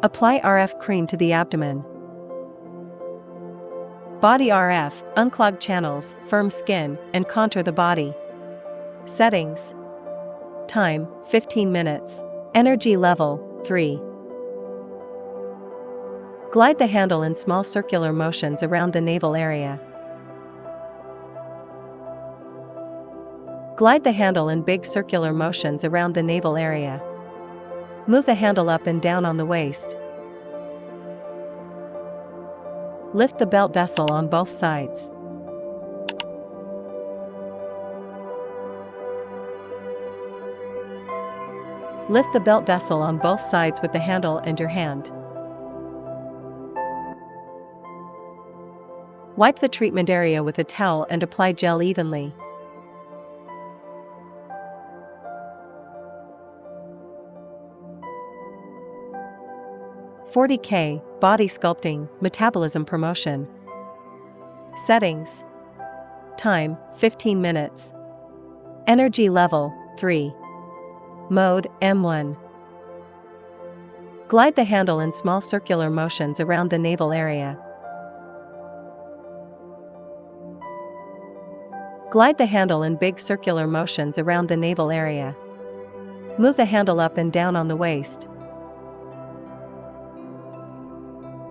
Apply RF cream to the abdomen. Body RF, unclog channels, firm skin, and contour the body. Settings. Time, 15 minutes. Energy level, 3. Glide the handle in small circular motions around the navel area. Glide the handle in big circular motions around the navel area. Move the handle up and down on the waist. Lift the belt vessel on both sides. Lift the belt vessel on both sides with the handle and your hand. Wipe the treatment area with a towel and apply gel evenly. "40K, Body Sculpting, Metabolism Promotion." Settings. Time, 15 minutes. Energy level, 3. Mode, M1. Glide the handle in small circular motions around the navel area. Glide the handle in big circular motions around the navel area. Move the handle up and down on the waist.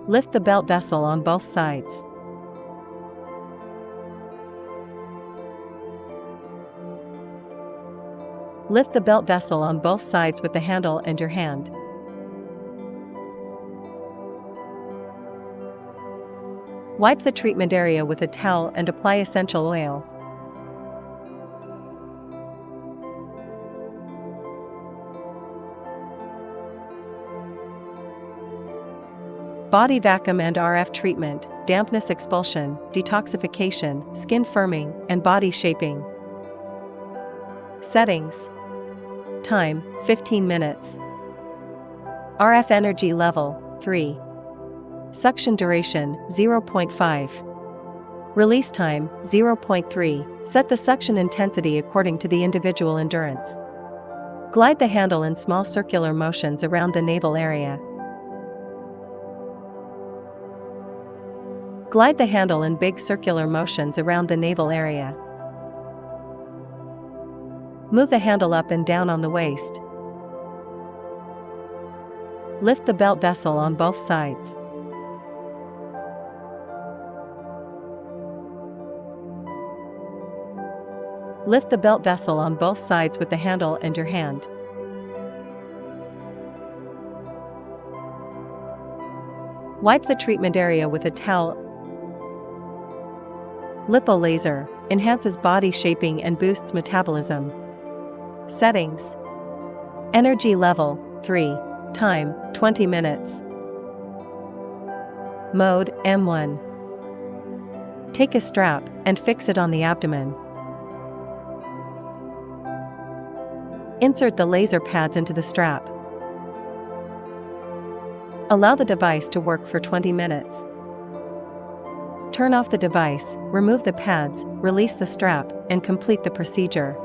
Lift the belt vessel on both sides. Lift the belt vessel on both sides with the handle and your hand. Wipe the treatment area with a towel and apply essential oil. Body vacuum and RF treatment, dampness expulsion, detoxification, skin firming, and body shaping. Settings. Time, 15 minutes. RF energy level, 3. Suction duration, 0.5. Release time, 0.3. Set the suction intensity according to the individual endurance. Glide the handle in small circular motions around the navel area. Glide the handle in big circular motions around the navel area. Move the handle up and down on the waist. Lift the belt vessel on both sides. Lift the belt vessel on both sides with the handle and your hand. Wipe the treatment area with a towel. Lipo Laser enhances body shaping and boosts metabolism. Settings. Energy level, 3. Time, 20 minutes. Mode, M1. Take a strap and fix it on the abdomen. Insert the laser pads into the strap. Allow the device to work for 20 minutes. Turn off the device, remove the pads, release the strap, and complete the procedure.